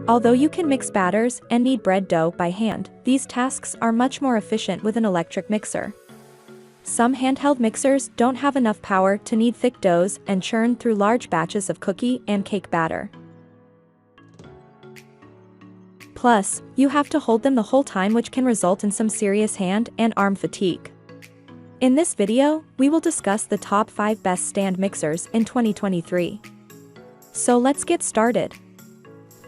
Although you can mix batters and knead bread dough by hand, these tasks are much more efficient with an electric mixer. Some handheld mixers don't have enough power to knead thick doughs and churn through large batches of cookie and cake batter. Plus, you have to hold them the whole time, which can result in some serious hand and arm fatigue. In this video, we will discuss the top 5 best stand mixers in 2023. So let's get started.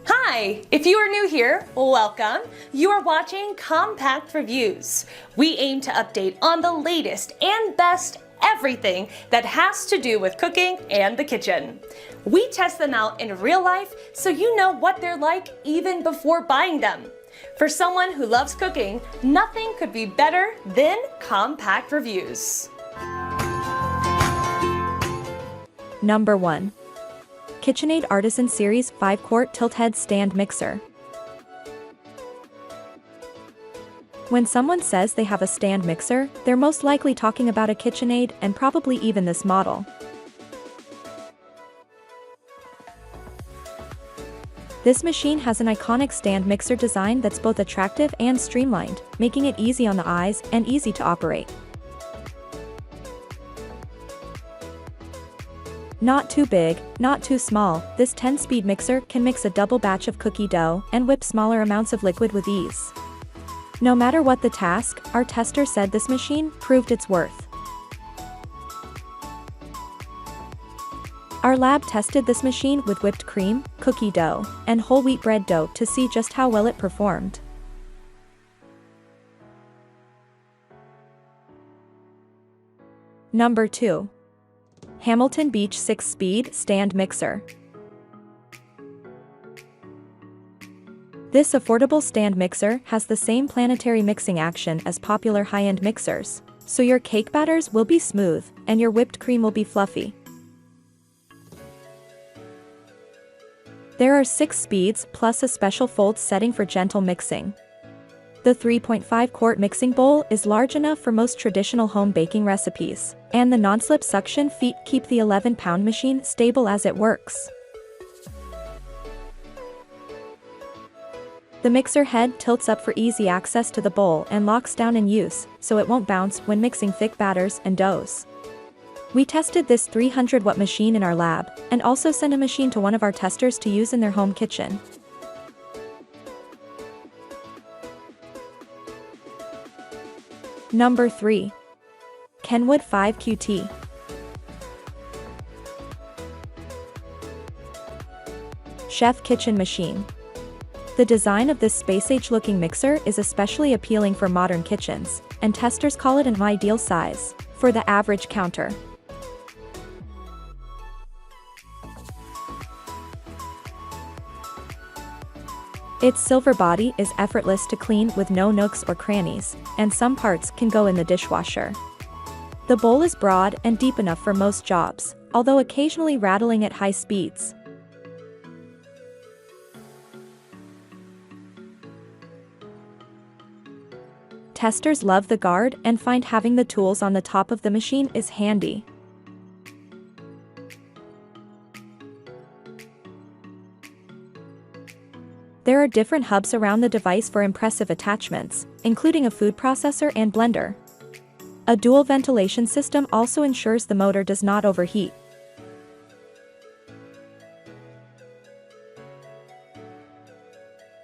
Hi! If you are new here, welcome. You are watching Compact Reviews. We aim to update on the latest and best everything that has to do with cooking and the kitchen. We test them out in real life so you know what they're like even before buying them. For someone who loves cooking, nothing could be better than Compact Reviews. Number 1. KitchenAid Artisan Series 5-quart tilt-head stand mixer. When someone says they have a stand mixer, they're most likely talking about a KitchenAid and probably even this model. This machine has an iconic stand mixer design that's both attractive and streamlined, making it easy on the eyes and easy to operate. Not too big, not too small, this 10-speed mixer can mix a double batch of cookie dough and whip smaller amounts of liquid with ease. No matter what the task, our tester said this machine proved its worth. Our lab tested this machine with whipped cream, cookie dough, and whole wheat bread dough to see just how well it performed. Number 2. Hamilton Beach 6-speed stand mixer. This affordable stand mixer has the same planetary mixing action as popular high-end mixers, so your cake batters will be smooth and your whipped cream will be fluffy. There are 6 speeds plus a special fold setting for gentle mixing. The 3.5-quart mixing bowl is large enough for most traditional home baking recipes, and the non-slip suction feet keep the 11-pound machine stable as it works. The mixer head tilts up for easy access to the bowl and locks down in use, so it won't bounce when mixing thick batters and doughs. We tested this 300-watt machine in our lab, and also sent a machine to one of our testers to use in their home kitchen. Number 3. Kenwood 5QT. Chef Kitchen Machine. The design of this space-age looking mixer is especially appealing for modern kitchens, and testers call it an ideal size for the average counter. Its silver body is effortless to clean with no nooks or crannies, and some parts can go in the dishwasher. The bowl is broad and deep enough for most jobs, although occasionally rattling at high speeds. Testers love the guard and find having the tools on the top of the machine is handy. There are different hubs around the device for impressive attachments, including a food processor and blender. A dual ventilation system also ensures the motor does not overheat.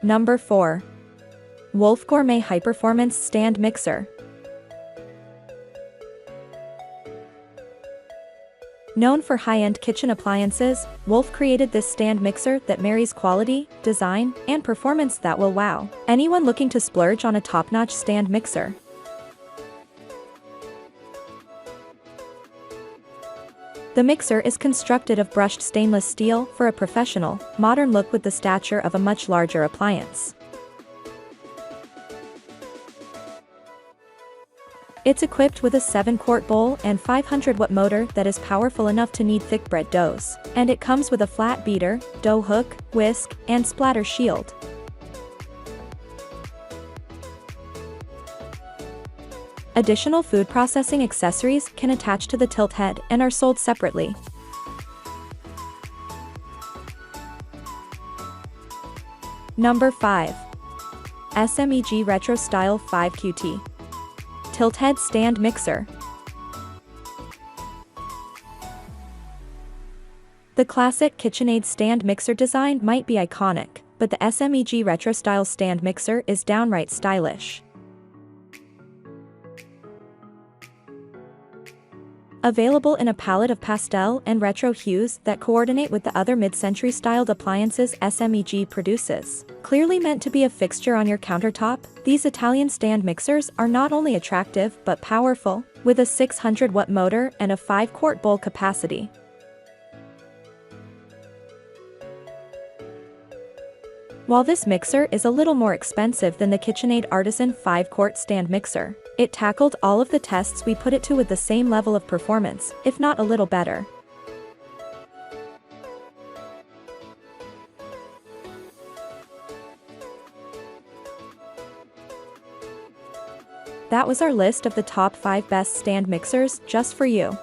Number 4. Wolf Gourmet High Performance Stand Mixer. Known for high-end kitchen appliances, Wolf created this stand mixer that marries quality, design, and performance that will wow anyone looking to splurge on a top-notch stand mixer. The mixer is constructed of brushed stainless steel for a professional, modern look with the stature of a much larger appliance. It's equipped with a 7-quart bowl and 500-watt motor that is powerful enough to knead thick bread doughs, and it comes with a flat beater, dough hook, whisk, and splatter shield. Additional food processing accessories can attach to the tilt head and are sold separately. Number 5. Smeg Retro Style 5QT Tilt Head Stand Mixer. The classic KitchenAid stand mixer design might be iconic, but the Smeg Retro Style stand mixer is downright stylish. Available in a palette of pastel and retro hues that coordinate with the other mid-century styled appliances Smeg produces. Clearly meant to be a fixture on your countertop, these Italian stand mixers are not only attractive but powerful, with a 600-watt motor and a 5-quart bowl capacity. While this mixer is a little more expensive than the KitchenAid Artisan 5-quart stand mixer, it tackled all of the tests we put it to with the same level of performance, if not a little better. That was our list of the top 5 best stand mixers just for you.